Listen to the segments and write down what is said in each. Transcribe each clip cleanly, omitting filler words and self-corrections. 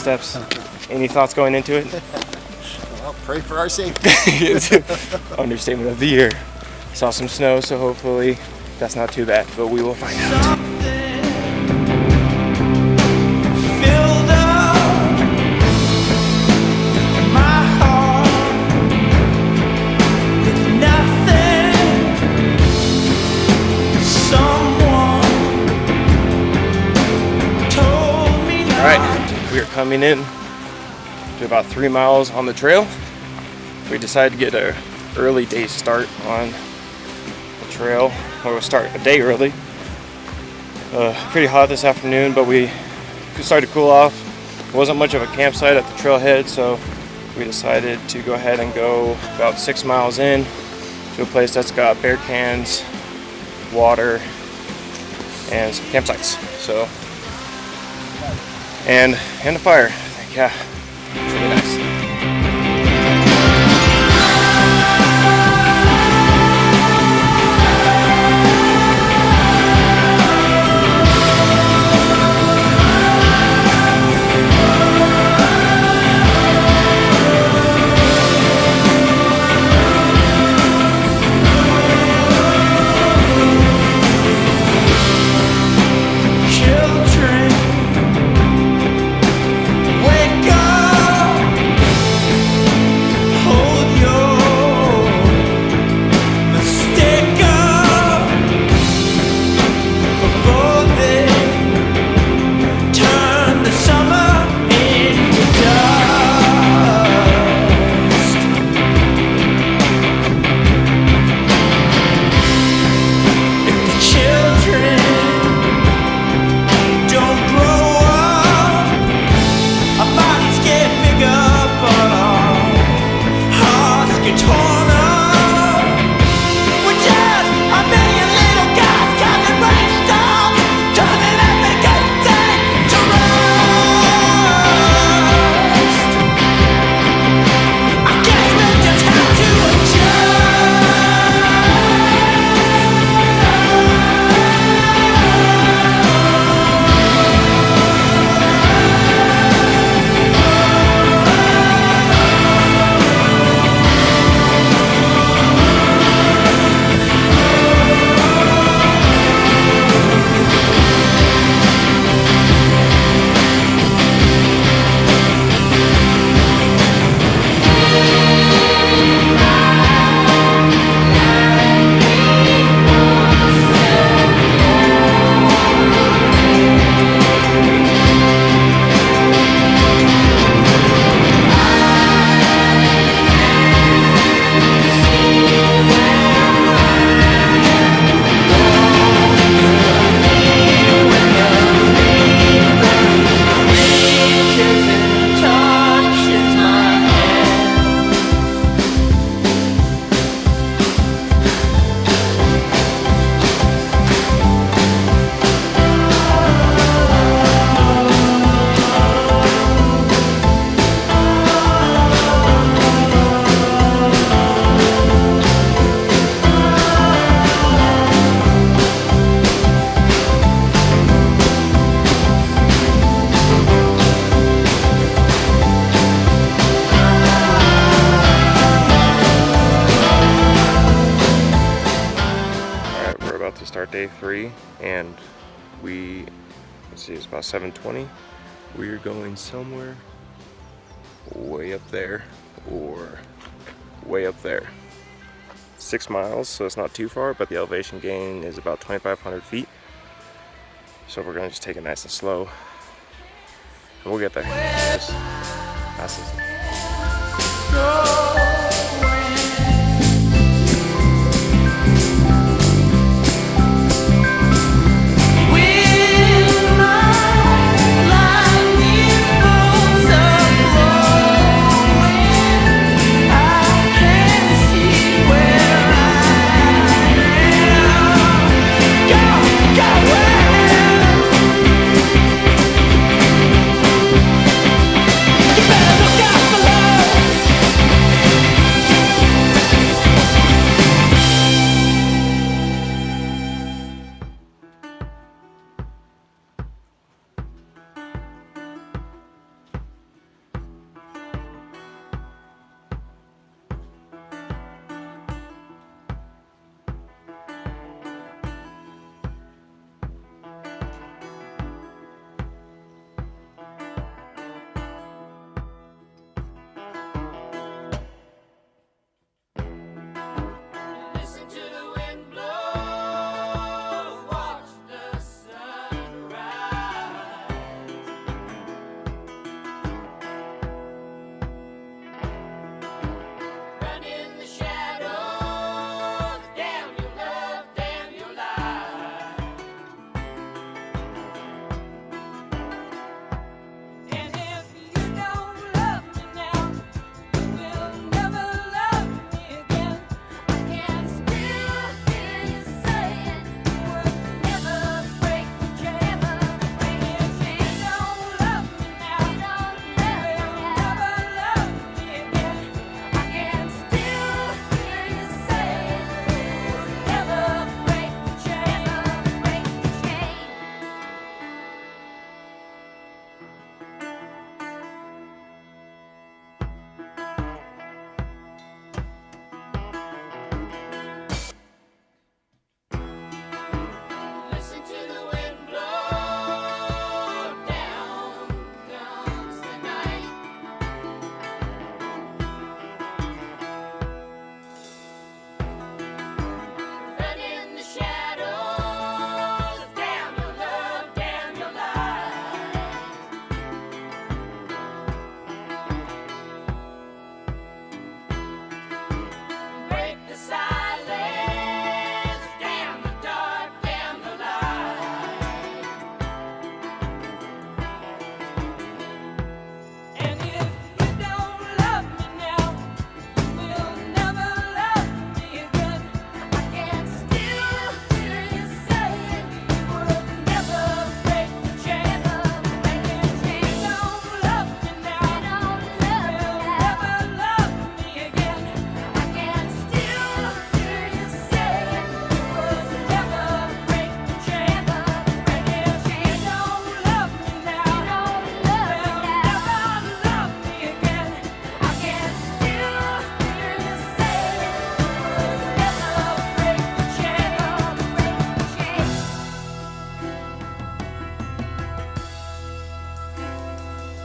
steps. Any thoughts going into it? Well, pray for our safety. Understatement of the year. Saw some snow, so hopefully that's not too bad, but we will find out. We are coming in to about 3 miles on the trail. We decided to get an early day start on the trail, or we'll start a day early. Pretty hot this afternoon, but we started to cool off. There wasn't much of a campsite at the trailhead, so we decided to go ahead and go about 6 miles in to a place that's got bear cans, water, and some campsites. So. And a fire. Yeah, it's really nice. Start day 3, and let's see, it's about 7:20. We are going somewhere way up there or way up there. 6 miles, so it's not too far, but the elevation gain is about 2,500 feet. So we're gonna just take it nice and slow, and we'll get there. That's just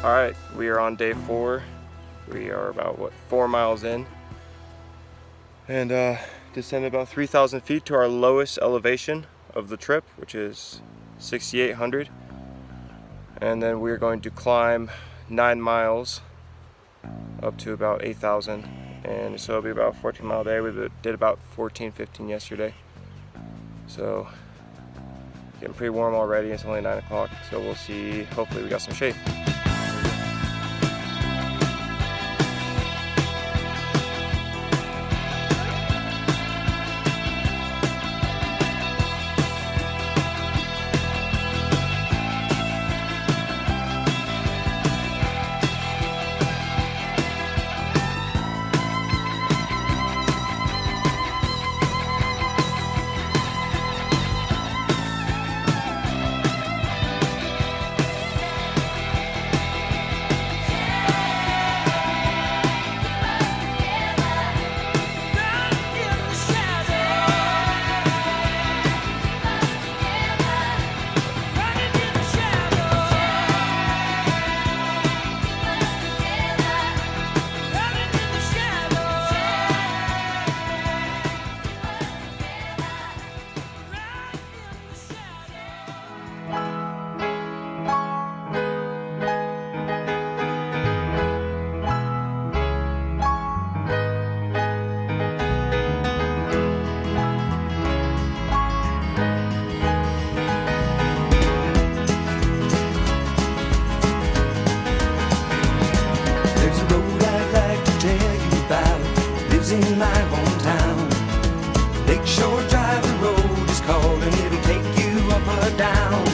All right, we are on day 4. We are about, 4 miles in. And descended about 3,000 feet to our lowest elevation of the trip, which is 6,800. And then we're going to climb 9 miles up to about 8,000. And so it'll be about a 14-mile day. We did about 14, 15 yesterday. So getting pretty warm already. It's only 9 o'clock, so we'll see. Hopefully we got some shade. In my hometown, Lakeshore Drive, the road is called, and it'll take you up or down.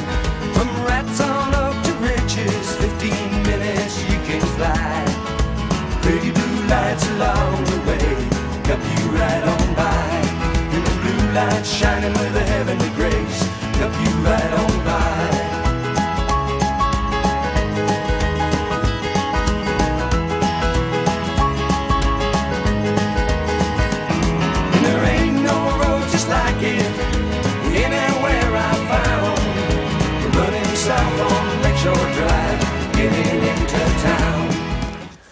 From Rats on up to Riches, 15 minutes you can fly. Pretty blue lights along the way help you right on by. And the blue lights shining with a heavenly grace help you right on by. Anywhere I found, running south on Lakeshore Drive, getting into town.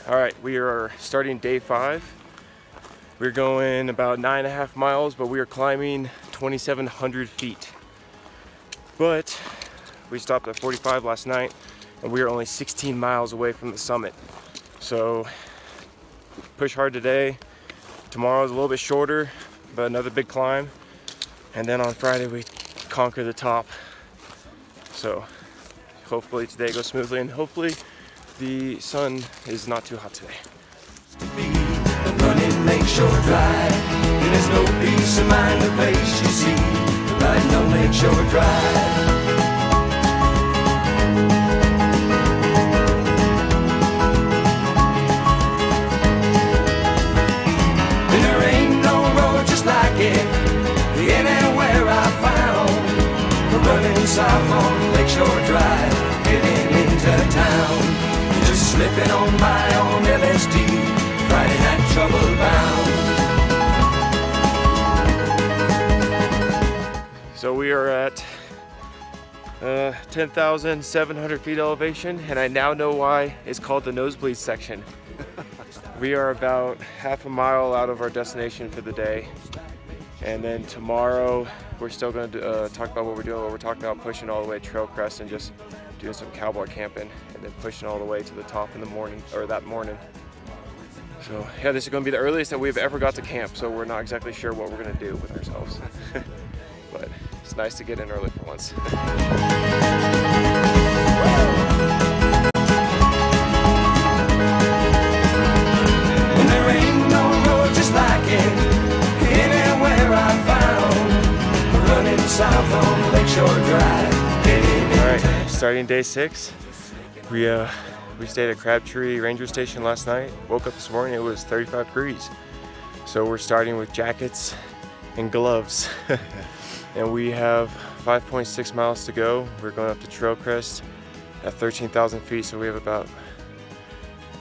All right, we are starting day 5. We're going about 9.5 miles, but we are climbing 2,700 feet. But we stopped at 45 last night, and we are only 16 miles away from the summit. So push hard today. Tomorrow's a little bit shorter, but another big climb. And then on Friday we conquer the top. So hopefully today goes smoothly, and hopefully the sun is not too hot today. Running Lakeshore Drive, and there's no peace of mind, the place you see, riding on Lakeshore Drive. And there ain't no road just like it anywhere I found, running south on Lakeshore Drive, getting into town, just slipping on by on LSD, Friday night trouble bound. So we are at 10,700 feet elevation, and I now know why it's called the nosebleed section. We are about half a mile out of our destination for the day. And then tomorrow, we're still going to talk about what we're doing. We're talking about pushing all the way to Trail Crest and just doing some cowboy camping, and then pushing all the way to the top in the morning, or that morning. So yeah, this is going to be the earliest that we've ever got to camp, so we're not exactly sure what we're going to do with ourselves. But it's nice to get in early for once. And there ain't no road just like it anywhere I found, running south on Lakeshore Drive, getting All right, starting day 6. We stayed at Crabtree Ranger Station last night. Woke up this morning, it was 35 degrees. So we're starting with jackets and gloves. And we have 5.6 miles to go. We're going up to Trail Crest at 13,000 feet, so we have about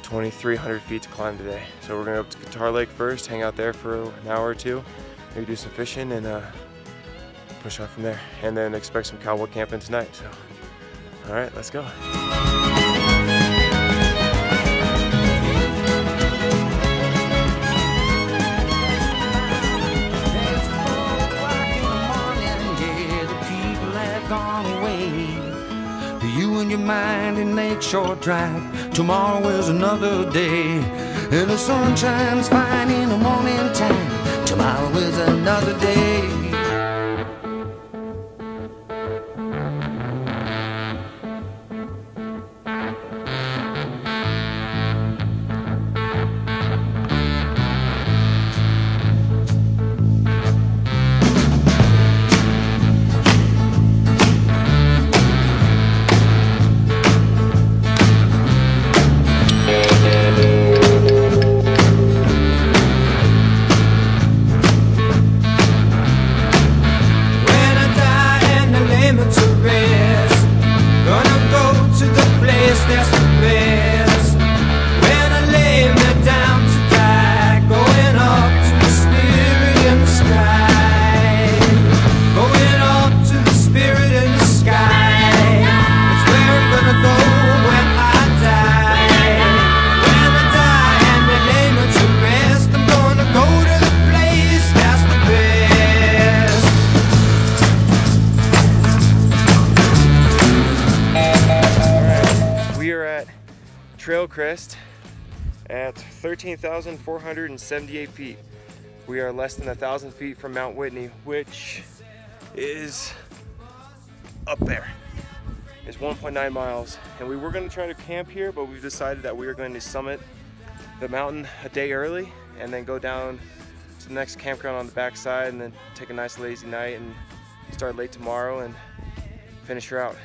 2,300 feet to climb today. So we're going to go up to Guitar Lake first, hang out there for an hour or two, maybe do some fishing, and push on from there. And then expect some cowboy camping tonight. So, all right, let's go. on away. You and your mind in Lakeshore Drive. Tomorrow is another day, and the sun shines fine in the morning time. Tomorrow is another day. Trail crest at 13,478 feet. We are less than 1,000 feet from Mount Whitney, which is up there. It's 1.9 miles, and we were going to try to camp here, but we've decided that we are going to summit the mountain a day early and then go down to the next campground on the backside and then take a nice lazy night and start late tomorrow and finish her out.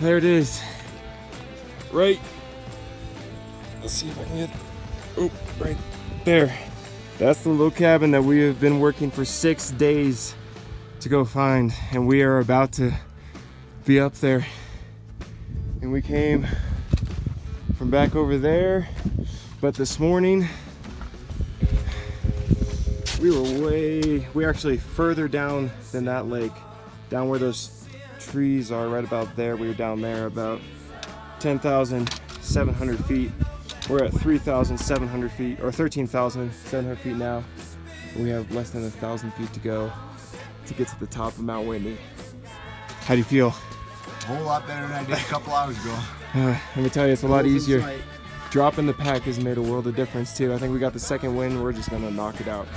There it is, right, let's see if I can get, oh, right there. That's the little cabin that we have been working for 6 days to go find, and we are about to be up there. And we came from back over there, but this morning we're actually further down than that lake, down where those trees are, right about there. We were down there about 10,700 feet. We're at 3,700 feet, or 13,700 feet now. We have less than 1,000 feet to go to get to the top of Mount Whitney. How do you feel? A whole lot better than I did a couple hours ago. Let me tell you, it's a lot easier. Dropping the pack has made a world of difference too. I think we got the second win. We're just gonna knock it out.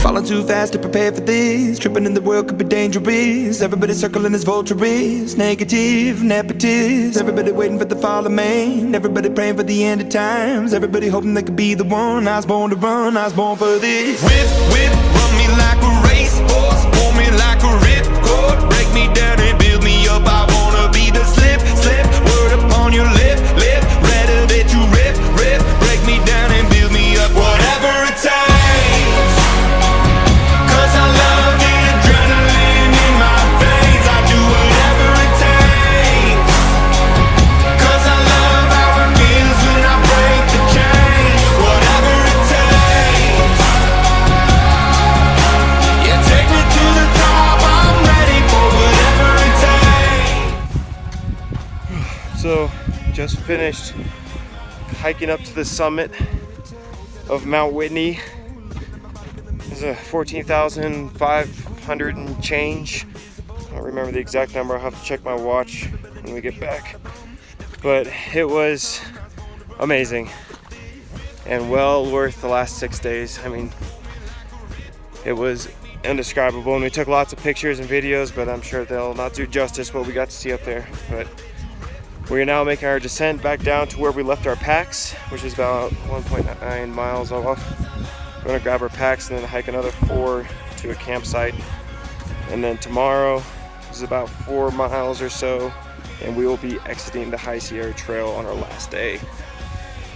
Falling too fast to prepare for this. Tripping in the world could be dangerous. Everybody circling as vultures. Negative, nepotist. Everybody waiting for the fall of man. Everybody praying for the end of times. Everybody hoping they could be the one. I was born to run, I was born for this. Whip, whip, run me like a racehorse. Pull me like a ripcord. Break me down and build me up. I wanna be the slip, slip. Word upon your lip, lip. Rather that you rip, rip. Break me down and build me up. Whatever it takes. Cause I love how it feels when I break the chain. Whatever it takes. just finished hiking up to the summit of Mount Whitney. It's a 14,500 and change. I don't remember the exact number. I'll have to check my watch when we get back. But it was amazing and well worth the last 6 days. I mean, it was indescribable, and we took lots of pictures and videos, but I'm sure they'll not do justice what we got to see up there. But we are now making our descent back down to where we left our packs, which is about 1.9 miles off. We're gonna grab our packs and then hike another 4 to a campsite. And then tomorrow is about 4 miles or so, and we will be exiting the High Sierra Trail on our last day.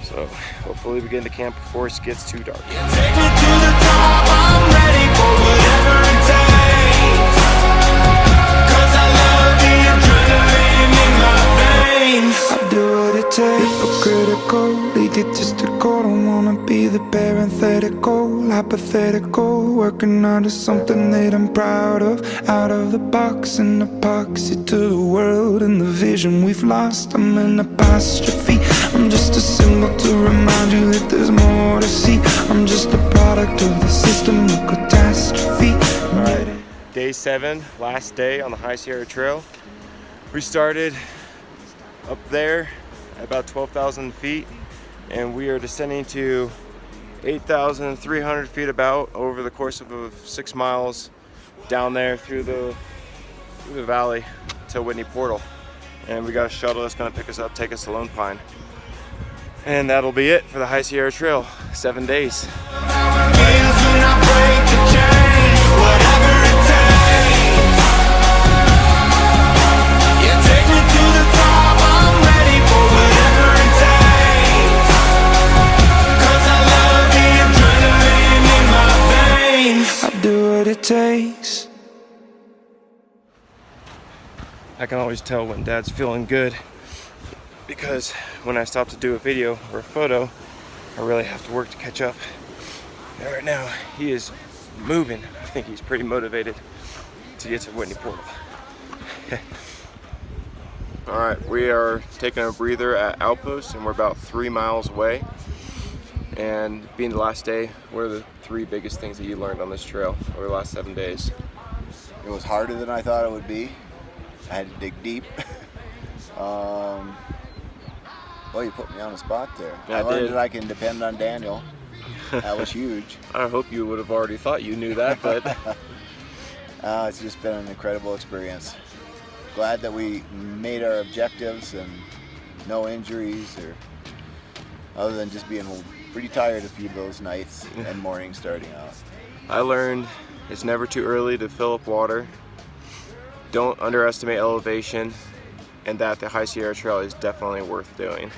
So hopefully we get into camp before it gets too dark. Take me to the top, I'm ready for whatever it takes. 'Cause I love the adrenaline in my veins. I do what it takes, but critical, egotistical. Don't wanna be the parenthetical, hypothetical. Working out of something that I'm proud of. Out of the box, an epoxy to the world and the vision we've lost. I'm an apostrophe. I'm just a symbol to remind you that there's more to see. I'm just a product of the system of catastrophe. Day 7, last day on the High Sierra Trail. We started up there at about 12,000 feet, and we are descending to 8,300 feet about over the course of 6 miles down there through the valley to Whitney Portal. And we got a shuttle that's gonna pick us up, take us to Lone Pine. And that'll be it for the High Sierra Trail, 7 days. Takes. I can always tell when Dad's feeling good, because when I stop to do a video or a photo, I really have to work to catch up. And right now, he is moving. I think he's pretty motivated to get to Whitney Portal. All right, we are taking a breather at Outpost, and we're about 3 miles away. And being the last day, what are the 3 biggest things that you learned on this trail over the last 7 days? It was harder than I thought it would be. I had to dig deep. Well, you put me on the spot there. Yeah, I learned did. that I can depend on Daniel. That was huge. I hope you would have already thought you knew that, but It's just been an incredible experience. Glad that we made our objectives and no injuries, or other than just being pretty tired a few of those nights and mornings starting out. I learned it's never too early to fill up water. Don't underestimate elevation, and that the High Sierra Trail is definitely worth doing.